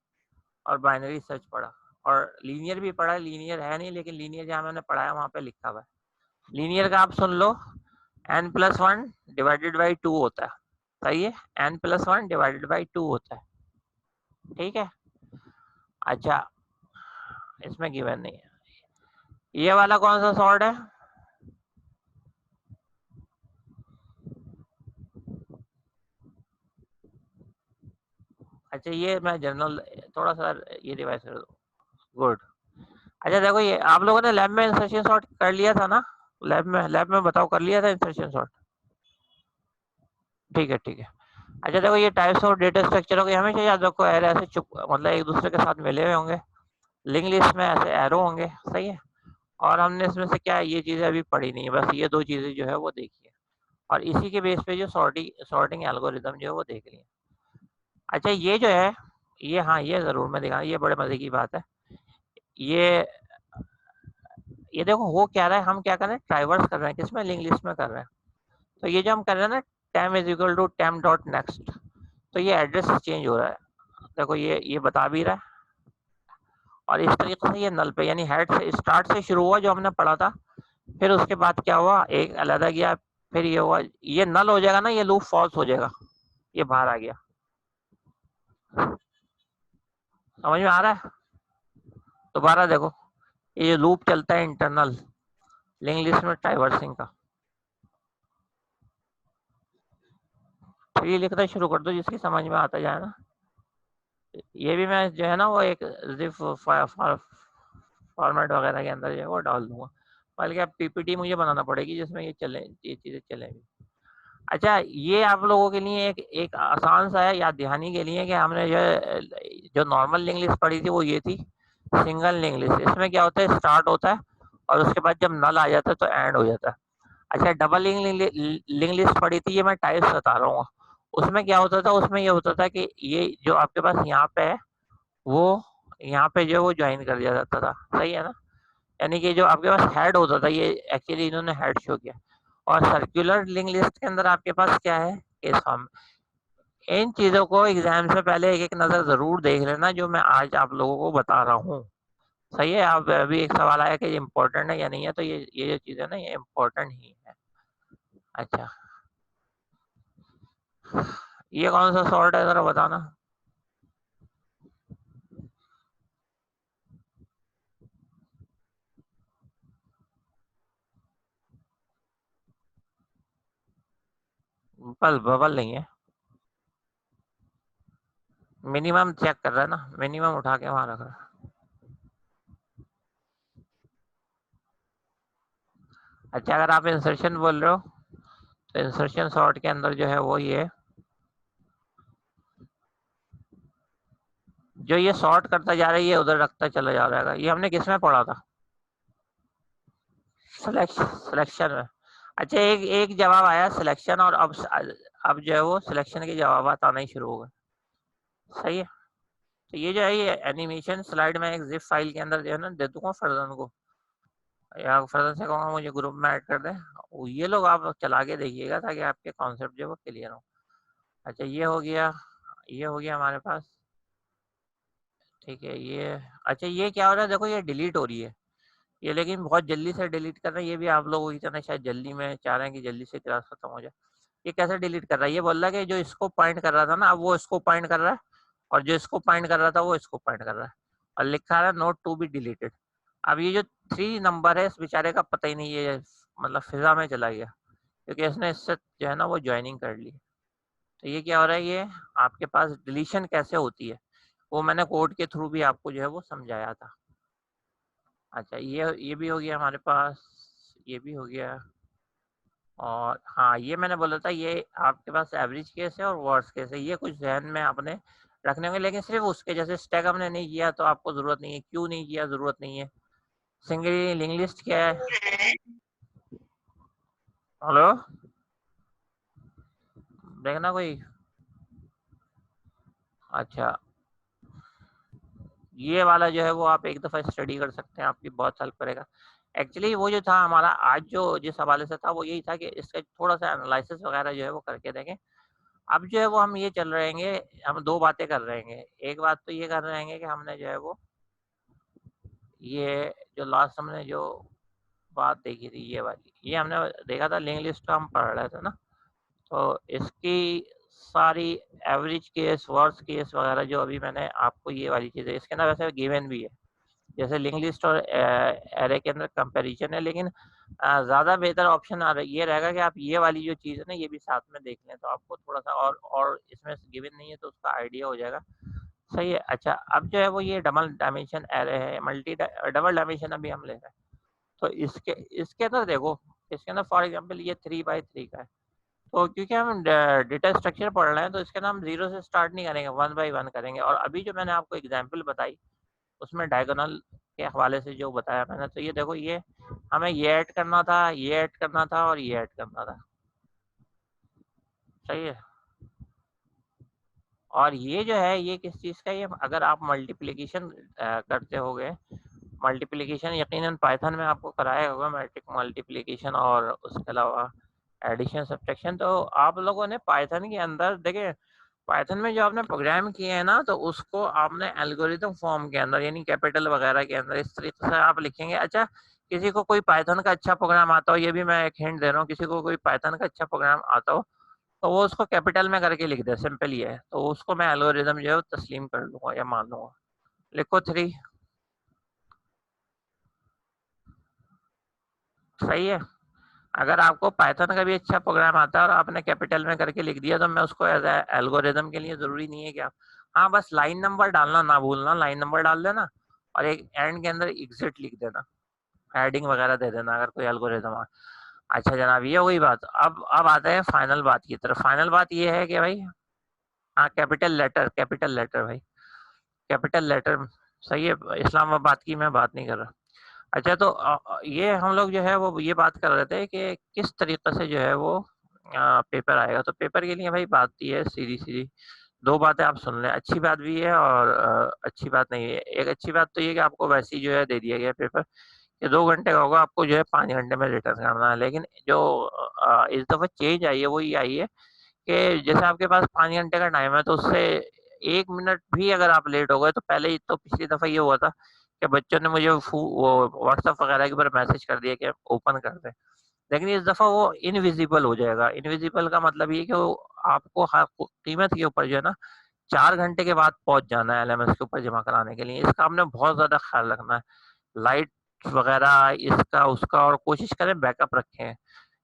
और बाइनरी सर्च पढ़ा, और लीनियर भी पढ़ा। लीनियर है नहीं, लेकिन लीनियर जहाँ मैंने पढ़ा है वहाँ पे लिखा हुआ है। लीनियर का आप सुन लो, n+1 डिवाइडेड बाई 2 होता है। सही है, n+1 डिवाइडेड बाई 2 होता है, ठीक है। अच्छा, इसमें गिवन नहीं है। ये वाला कौन सा सॉर्ट है, अच्छा ये मैं जनरल थोड़ा सा ये रिवाइज कर दूँ। गुड। अच्छा देखो, ये आप लोगों ने लैब में इंसर्शन सॉर्ट कर लिया था ना, लैब में बताओ, कर लिया था इंसर्शन सॉर्ट, ठीक है ठीक है। अच्छा देखो, ये टाइप्स ऑफ डेटा स्ट्रक्चर के हमेशा याद रखो, एरे ऐसे चुप मतलब एक दूसरे के साथ मिले हुए होंगे, लिंक लिस्ट में ऐसे एरो होंगे, सही है। और हमने इसमें से क्या ये चीज़ें अभी पढ़ी नहीं है, बस ये 2 चीज़ें जो है वो देखी है, और इसी के बेस पे जो सॉर्टिंग एल्गोरिदम जो है वो देख लिया। अच्छा, ये जो है ये, हाँ ये ज़रूर मैं दिखा, ये बड़े मज़े की बात है। ये ये देखो हो क्या रहा है, हम क्या कर रहे हैं, ट्राइवर्स कर रहे हैं, किसमें, लिंक लिस्ट में कर रहे हैं। तो ये जो हम कर रहे हैं ना, temp is equal to temp dot next, तो ये एड्रेस चेंज हो रहा है, देखो ये बता भी रहा है। और इस तरीके से ये नल पे, यानी हेड से स्टार्ट से शुरू हुआ जो हमने पढ़ा था, फिर उसके बाद क्या हुआ, एक अलग गया, फिर ये हुआ, ये नल हो जाएगा ना, ये लूप फॉल्स हो जाएगा, ये बाहर आ गया। समझ में आ रहा है? दोबारा देखो, ये लूप चलता है इंटरनल लिंक लिस्ट में ट्राइवर्सिंग का। तो ये लिखना शुरू कर दो जिसकी समझ में आता जाए ना। ये भी मैं जो है ना वो एक जिप फॉर्मेट वगैरह के अंदर जो है वो डाल दूंगा, बल्कि अब पीपीटी मुझे बनाना पड़ेगी जिसमें ये चले, ये चीजें चलेंगी। अच्छा, ये आप लोगों के लिए एक एक आसान सा है याद दहानी के लिए कि हमने जो नॉर्मल लिंक लिस्ट पढ़ी थी वो ये थी सिंगल लिंक लिस्ट। इसमें क्या होता है, स्टार्ट होता है और उसके बाद जब नल आ जाता है तो एंड हो जाता है। अच्छा, डबल लिंक लिस्ट पढ़ी थी, ये मैं टाइप्स बता रहा हूँ। उसमें क्या होता था, उसमें ये होता था कि ये जो आपके पास यहाँ पे है वो यहाँ पे जो है वो ज्वाइन कर दिया जाता था, सही है ना। यानी कि जो आपके पास हेड होता था, ये एक्चुअली इन्होंने हेड शो किया। और सर्कुलर लिंक लिस्ट के अंदर आपके पास क्या है, केस फॉर्म। इन चीजों को एग्जाम से पहले एक एक नजर जरूर देख लेना जो मैं आज आप लोगों को बता रहा हूँ। सही है। आप अभी एक सवाल आया कि ये इम्पोर्टेंट है या नहीं है, तो ये जो चीज है ना ये इम्पोर्टेंट ही है। अच्छा, ये कौन सा सॉर्ट है जरा बताना। बबल बबल नहीं है। मिनिमम चेक कर रहा है ना, मिनिमम उठा के वहां रख रहा है। अच्छा, अगर आप इंसर्शन बोल रहे हो तो इंसर्शन सॉर्ट के अंदर जो है वो ये जो ये सॉर्ट करता जा रहा है ये उधर रखता चला जा रहा है। ये हमने किस में पढ़ा था, सिलेक्शन में। अच्छा, एक एक जवाब आया सिलेक्शन, और अब जो है वो सिलेक्शन के जवाब आना ही शुरू हो गए। सही है। तो ये जो है ये एनिमेशन स्लाइड में एक जिप फाइल के अंदर जो है ना दे दूंगा फरजान को, या फरजान से कहूँगा मुझे ग्रुप में ऐड कर दे। ये लोग आप चला के देखिएगा ताकि आपके कॉन्सेप्ट जो है वो क्लियर हो। अच्छा, ये हो गया, ये हो गया हमारे पास। ठीक है, ये अच्छा ये क्या हो रहा है, देखो ये डिलीट हो रही है ये, लेकिन बहुत जल्दी से डिलीट कर रहा है। ये भी आप लोगों की तरह शायद जल्दी में चाह रहे हैं कि जल्दी से क्लास खत्म हो जाए। ये कैसे डिलीट कर रहा है, ये बोल रहा है कि जो इसको पॉइंट कर रहा था ना अब वो इसको पॉइंट कर रहा है, और जो इसको पॉइंट कर रहा था वो इसको पॉइंट कर रहा है, और लिखा रहा है नोट टू बी डिलीटेड। अब ये जो 3 नंबर है इस बेचारे का पता ही नहीं, ये मतलब फिजा में चला गया क्योंकि इसने इससे जो है ना वो ज्वाइनिंग कर ली। तो ये क्या हो रहा है, ये आपके पास डिलीशन कैसे होती है वो मैंने कोड के थ्रू भी आपको जो है वो समझाया था। अच्छा, ये भी हो गया हमारे पास, ये भी हो गया। और हाँ, ये मैंने बोला था ये आपके पास एवरेज केस है और वर्स्ट केस है, ये कुछ ध्यान में आपने रखने होंगे, लेकिन सिर्फ उसके जैसे स्टैक हमने नहीं किया तो आपको जरूरत नहीं है। क्यों नहीं किया, जरूरत नहीं है। सिंगल लिंक लिस्ट क्या है। हेलो, देखना कोई। अच्छा, ये वाला जो है वो आप एक दफ़ा स्टडी कर सकते हैं, आपकी बहुत हेल्प करेगा। एक्चुअली वो जो था हमारा आज जो जिस हवाले से था वो यही था कि इसका थोड़ा-सा एनालिसिस वगैरह जो है वो करके देखें। अब जो है वो हम ये चल रहेंगे, हम 2 बातें कर रहेंगे। एक बात तो ये कर रहेंगे कि हमने जो है वो ये जो लास्ट हमने जो बात देखी थी ये वाली, ये हमने देखा था लिंक लिस्ट का हम पढ़ रहे थे ना, तो इसकी सारी एवरेज केस, वर्स्ट केस वगैरह जो अभी मैंने आपको ये वाली चीज़ें इसके अंदर वैसे गिवन भी है। जैसे लिंक लिस्ट और एरे के अंदर कंपैरिजन है, लेकिन ज़्यादा बेहतर ऑप्शन ये रहेगा कि आप ये वाली जो चीज़ है ना ये भी साथ में देख लें, तो आपको थोड़ा-सा और इसमें गिवन नहीं है तो उसका आइडिया हो जाएगा। सही है। अच्छा, अब जो है वो ये डबल डायमेंशन एरे है, डबल डायमेंशन अभी हम ले रहे हैं। तो इसके इसके अंदर देखो, इसके अंदर फॉर एग्जांपल ये 3 बाई 3 का है। तो क्योंकि हम डेटा स्ट्रक्चर पढ़ रहे हैं तो इसके अंदर हम 0 से स्टार्ट नहीं करेंगे, 1 बाई 1 करेंगे। और अभी जो मैंने आपको एग्जांपल बताई उसमें डायगोनल के हवाले से जो बताया मैंने, तो ये देखो ये हमें ये ऐड करना था, ये ऐड करना था और ये ऐड करना था। सही है। और ये जो है ये किस चीज़ का, ये अगर आप मल्टीप्लिकेशन करते होगे, मल्टीप्लिकेशन यकीनन पाइथन में आपको कराया होगा, मैट्रिक मल्टीप्लिकेशन और उसके अलावा एडिशन सब्ट्रैक्शन, तो आप लोगों ने पाइथन के अंदर देखे, पाइथन में जो आपने प्रोग्राम किए हैं ना तो उसको आपने एल्गोरिथम फॉर्म के अंदर यानी कैपिटल वगैरह के अंदर इस तरीके से आप लिखेंगे। अच्छा, किसी को कोई पाइथन का अच्छा प्रोग्राम आता हो, ये भी मैं एक हिंट दे रहा हूँ, किसी को कोई पाइथन का अच्छा प्रोग्राम आता हो तो वो उसको कैपिटल में करके लिख दे, सिंपल ही है, तो उसको मैं एल्गोरिदम जो है वो तस्लीम कर लूंगा या मान लूंगा। लिखो 3। सही है। अगर आपको पाइथन का भी अच्छा प्रोग्राम आता है और आपने कैपिटल में करके लिख दिया, तो मैं उसको एज एल्गोरिदम के लिए जरूरी नहीं है कि आप, हाँ बस लाइन नंबर डालना ना भूलना, लाइन नंबर डाल देना और एक एंड के अंदर एग्जिट लिख देना, हेडिंग वगैरह दे देना अगर कोई एल्गोरिदम आ। अच्छा जनाब, ये हो गई बात। अब आते हैं फाइनल बात की तरफ। फाइनल बात ये है कि भाई, हाँ कैपिटल लेटर, कैपिटल लेटर भाई, कैपिटल लेटर। सही है, इस्लामाबाद की मैं बात नहीं कर रहा। अच्छा तो ये हम लोग जो है वो ये बात कर रहे थे कि किस तरीके से जो है वो पेपर आएगा। तो पेपर के लिए भाई बात ये है सीधी सीधी, दो बातें आप सुन लें। अच्छी बात भी है और अच्छी बात नहीं है। एक अच्छी बात तो ये कि आपको वैसे ही जो है दे दिया गया पेपर कि 2 घंटे का होगा, आपको जो है 5 घंटे में रिटर्न करना है। लेकिन जो इस दफा चेंज आई है वो ये आई है कि जैसे आपके पास 5 घंटे का टाइम है, तो उससे 1 मिनट भी अगर आप लेट हो गए, तो पहले ही तो पिछली दफा ये हुआ था कि बच्चों ने मुझे वो व्हाट्सएप वगैरह के ऊपर मैसेज कर दिया कि ओपन कर दें। लेकिन इस दफा वो इनविजिबल हो जाएगा। इनविजिबल का मतलब ये कि वो आपको हर कीमत के ऊपर जो है ना 4 घंटे के बाद पहुंच जाना है एलएमएस के ऊपर जमा कराने के लिए। इसका आपने बहुत ज्यादा ख्याल रखना है, लाइट वगैरह इसका उसका, और कोशिश करें बैकअप रखें।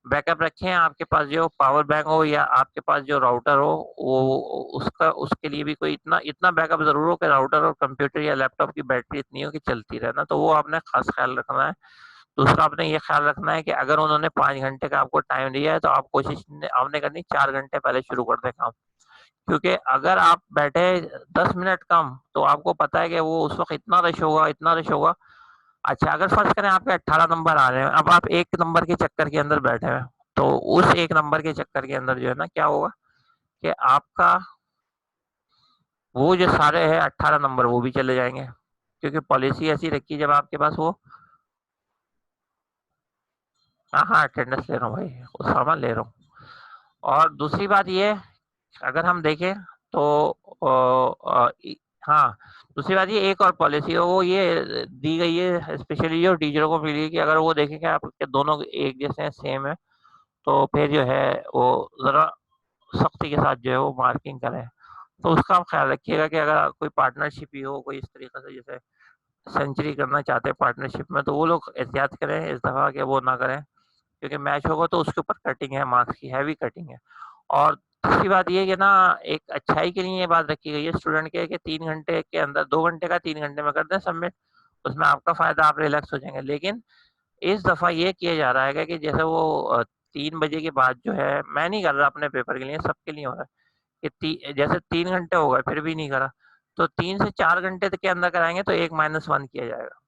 बैकअप रखें, आपके पास जो पावर बैंक हो या आपके पास जो राउटर हो, वो उसका उसके लिए भी कोई इतना इतना बैकअप जरूर हो कि राउटर और कंप्यूटर या लैपटॉप की बैटरी इतनी हो कि चलती रहे ना, तो वो आपने खास ख्याल रखना है। दूसरा आपने ये ख्याल रखना है कि अगर उन्होंने 5 घंटे का आपको टाइम दिया है, तो आप कोशिश आपने करनी 4 घंटे पहले शुरू कर दें काम। क्योंकि अगर आप बैठे 10 मिनट कम, तो आपको पता है कि वो उस वक्त इतना रश होगा, इतना रश होगा। अच्छा अगर फर्ज करें आपके 18 नंबर आ रहे हैं, अब आप 1 नंबर के चक्कर के अंदर बैठे हैं, तो उस 1 नंबर के चक्कर के अंदर जो है ना क्या होगा कि आपका वो जो सारे है 18 नंबर वो भी चले जाएंगे, क्योंकि पॉलिसी ऐसी रखी है जब आपके पास वो। हाँ हाँ, अटेंडेंस ले रहा हूँ भाई, वो सामान ले रहा हूँ। और दूसरी बात ये, अगर हम देखें तो हाँ, दूसरी बात ये एक और पॉलिसी है वो ये दी गई है स्पेशली जो टीचरों को मिली है कि अगर वो देखें कि आपके दोनों एक जैसे हैं, सेम है, तो फिर जो है वो जरा सख्ती के साथ जो है वो मार्किंग करें। तो उसका आप ख्याल रखिएगा कि अगर कोई पार्टनरशिप ही हो कोई इस तरीके से, जैसे सेंचुरी करना चाहते हैं पार्टनरशिप में, तो वो लोग एहतियात करें इस दफा के वो ना करें, क्योंकि मैच होगा तो उसके ऊपर कटिंग है, मार्क्स की हैवी कटिंग है। और तीसरी बात ये है कि ना, एक अच्छाई के लिए ये बात रखी गई है स्टूडेंट के कि 3 घंटे के अंदर, 2 घंटे का 3 घंटे में कर दें सबमिट, उसमें आपका फायदा, आप रिलैक्स हो जाएंगे। लेकिन इस दफा ये किया जा रहा है कि जैसे वो 3 बजे के बाद जो है, मैं नहीं कर रहा अपने पेपर के लिए, सबके लिए हो रहा है कि जैसे 3 घंटे हो गए फिर भी नहीं करा, तो 3 से 4 घंटे के अंदर कराएंगे तो 1-1 किया जाएगा।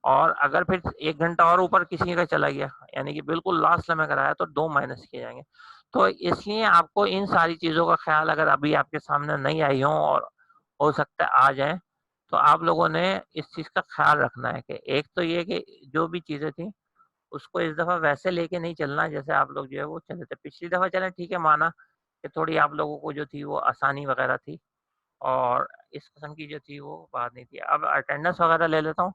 और अगर फिर 1 घंटा और ऊपर किसी का चला गया, यानी कि बिल्कुल लास्ट में कराया, तो 2 किए जाएंगे। तो इसलिए आपको इन सारी चीजों का ख्याल, अगर अभी आपके सामने नहीं आई हो और हो सकता है आ जाए, तो आप लोगों ने इस चीज का ख्याल रखना है कि एक तो ये कि जो भी चीजें थी उसको इस दफा वैसे लेके नहीं चलना जैसे आप लोग जो है वो चले थे पिछली दफा। चले ठीक है, माना कि थोड़ी आप लोगों को जो थी वो आसानी वगैरह थी, और इस किस्म की जो थी वो बात नहीं थी। अब अटेंडेंस वगैरह ले लेता हूँ,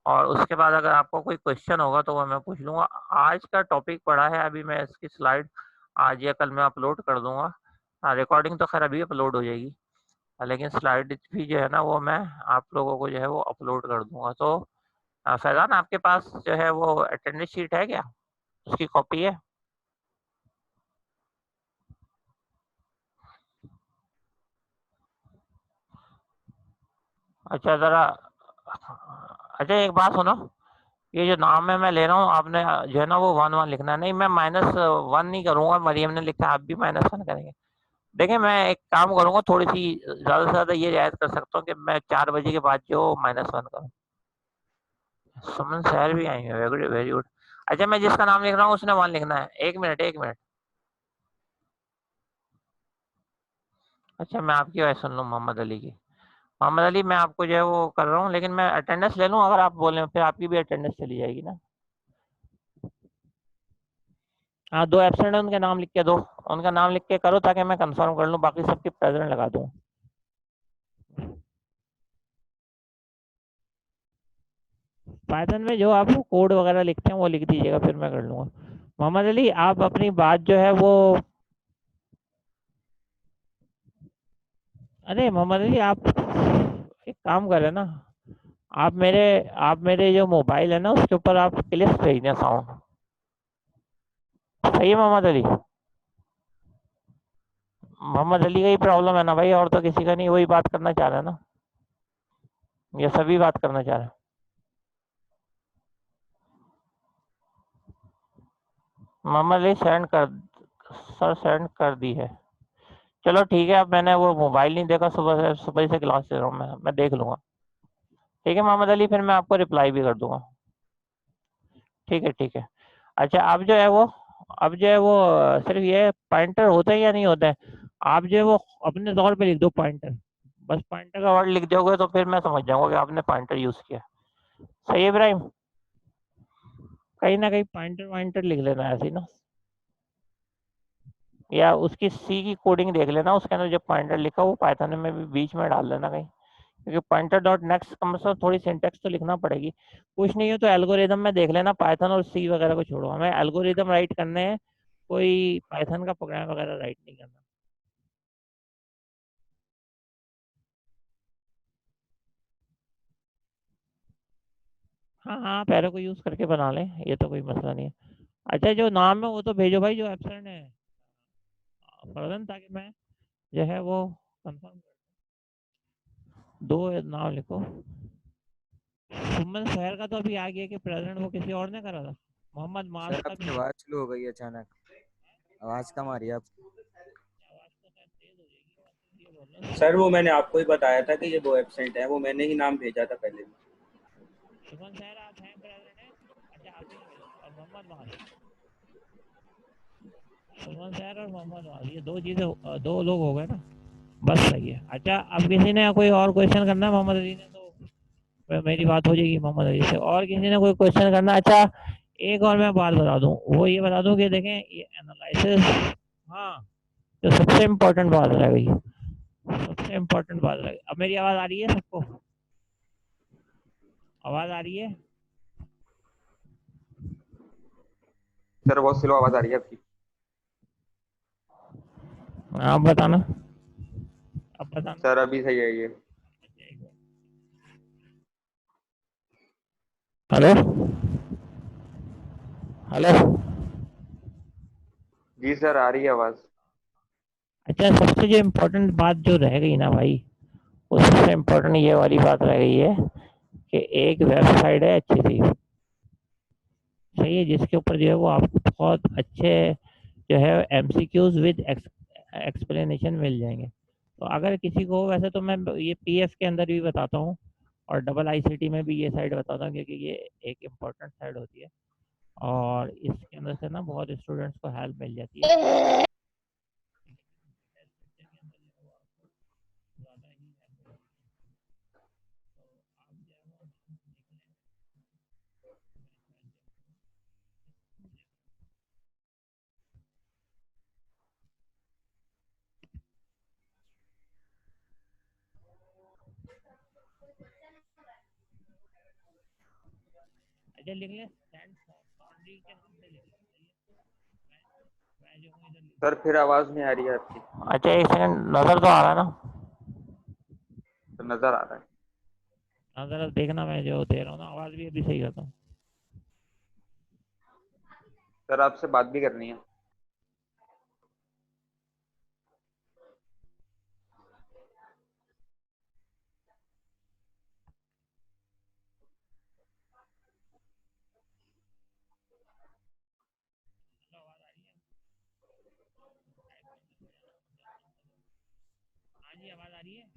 और उसके बाद अगर आपको कोई क्वेश्चन होगा तो वो मैं पूछ लूंगा। आज का टॉपिक पढ़ा है, अभी मैं इसकी स्लाइड आज या कल मैं अपलोड कर दूंगा। हाँ, रिकॉर्डिंग तो खैर अभी अपलोड हो जाएगी, लेकिन स्लाइड भी जो है ना वो मैं आप लोगों को जो है वो अपलोड कर दूंगा। तो फैजान, आपके पास जो है वो अटेंडेंस शीट है क्या, उसकी कॉपी है? अच्छा ज़रा, अच्छा एक बात सुनो, ये जो नाम है मैं ले रहा हूँ, आपने जो है ना वो 1-1 लिखना है। नहीं, मैं -1 नहीं करूंगा, मरियम ने लिखा, आप भी -1 करेंगे। देखिए मैं एक काम करूंगा, थोड़ी सी ज्यादा से ज्यादा ये रियायत कर सकता हूँ कि मैं 4 बजे के बाद जो -1 करूँ। सुमन शहर भी आई है, वेरी गुड वेरी गुड। अच्छा मैं जिसका नाम लिख रहा हूँ उसने 1 लिखना है, 1 मिनट 1 मिनट। अच्छा मैं आपकी वॉइस सुन लूँ मोहम्मद अली की। मोहम्मद अली, मैं आपको जो है वो कर रहा हूँ, लेकिन मैं अटेंडेंस ले लूँ, अगर आप बोले फिर आपकी भी अटेंडेंस चली जाएगी ना। हाँ, 2 एब्सेंट है, उनके नाम लिख के दो, उनका नाम लिख के करो ताकि मैं कंफर्म कर लूँ, बाकी सबकी प्रेजेंट लगा दूँ। पाइथन में जो आप कोड वगैरह लिखते हैं वो लिख दीजिएगा, फिर मैं कर लूँगा। मोहम्मद अली, आप अपनी बात जो है वो अरे मोहम्मद अली, आप एक काम करें ना, आप मेरे आप मेरे जो मोबाइल है ना उसके ऊपर आप क्लिप्स भेज दें साउंड। सही है मोहम्मद अली? मोहम्मद अली का ही प्रॉब्लम है ना भाई, और तो किसी का नहीं, वही बात करना चाह रहे हैं ना, ये सभी बात करना चाह रहे हैं। मोहम्मद अली सेंड कर, सर सेंड कर दी है। चलो ठीक है, अब मैंने वो मोबाइल नहीं देखा, सुबह से क्लास ले रहा हूँ, मैं देख लूंगा। ठीक है मोहम्मद अली, फिर मैं आपको रिप्लाई भी कर दूंगा। ठीक है ठीक है। अच्छा, अब जो है वो सिर्फ ये पॉइंटर होते हैं या नहीं होते हैं? आप जो है वो अपने तौर पे लिख दो पॉइंटर, बस पॉइंटर का वर्ड लिख दोगे तो फिर मैं समझ जाऊंगा कि आपने पॉइंटर यूज किया। सही है इब्राहिम? कहीं ना कहीं पॉइंटर वाइंटर लिख लेना ऐसे ही ना, या उसकी सी की कोडिंग देख लेना, उसके अंदर जो पॉइंटर लिखा वो पाइथन में भी बीच में डाल देना कहीं, क्योंकि पॉइंटर डॉट नेक्स्ट कम से कम थोड़ी सिंटेक्स तो लिखना पड़ेगी। कुछ नहीं हो तो एल्गोरिदम में देख लेना, पाइथन और सी वगैरह को छोड़ो, हमें एल्गोरिदम राइट करने हैं, कोई पाइथन का प्रोग्राम वगैरह राइट नहीं करना। हाँ हाँ, पैरों को यूज करके बना लें, ये तो कोई मसला नहीं है। अच्छा, जो नाम है वो तो भेजो भाई, जो एब्सेंट है फर्जन, ताकि मैं जो है वो कंफर्म। दो नाम लिखो। सुमन शहर का तो अभी आ गया कि प्रेजेंट वो किसी और ने करा था। मोहम्मद मास सर का आपकी भी है। आवाज़ स्लो हो गई अचानक। आवाज़ कम आ रही है आपकी। आवाज तो शायद तेज हो जाएगी, मैं तो ये बोल रहा हूँ सर वो मैंने आपको ही बताया था कि ये वो एब्सेंट है, वो मैंने ही नाम भेजा था पहले भी। सुमन शहर आप हैं, प्रेजेंट है? अच्छा, आप ही हैं, और मोहम्मद मास। सुमन शहर और मोहम्मद मास, ये दो चीजें, दो लोग हो गए ना, बस सही है। अच्छा, अब किसी ने कोई और क्वेश्चन करना है मोहम्मद अली ने तो मेरी बात हो जाएगी मोहम्मद अली से, और किसी ने कोई क्वेश्चन करना? अच्छा, एक और मैं बात बता दूं, वो ये बता दूं कि देखें ये एनालिसिस, हाँ, जो सबसे इम्पोर्टेंट बात रह गई, सबसे इम्पोर्टेंट बात रह गई। अब मेरी आवाज आ रही है सबको? आवाज आ रही है? सर बहुत स्लो आवाज आ रही है आपकी। आप बताना, अब बताना। सर अभी सही है ये। Hello, hello. जी सर आ रही है आवाज। अच्छा, सबसे जो इम्पोर्टेंट बात जो रह गई ना भाई, वो सबसे इम्पोर्टेंट ये वाली बात रह गई है कि एक वेबसाइट है अच्छी सी, सही है, जिसके ऊपर जो है वो आपको बहुत अच्छे जो है एमसीक्यूज विद एक्सप्लेनेशन मिल जाएंगे। तो अगर किसी को, वैसे तो मैं ये पीएफ के अंदर भी बताता हूँ, और डबल आईसीटी में भी ये साइड बताता हूँ, क्योंकि ये एक इम्पोर्टेंट साइड होती है, और इसके अंदर से ना बहुत स्टूडेंट्स को हेल्प मिल जाती है। अच्छा, लिख ले सेंड सॉरी के नाम से लिख ले, मैं जो हूँ इधर लिख सर फिर आवाज नहीं आ रही है आपकी। दूँ। अच्छा, एक सेकंड, नजर तो आ रहा है ना? तो नजर आ रहा है। हाँ, जरा देखना, मैं जो दे रहा हूँ ना आवाज भी अभी सही करता हूँ। सर आपसे बात भी करनी है। हाँ जी, आवाज आ रही है?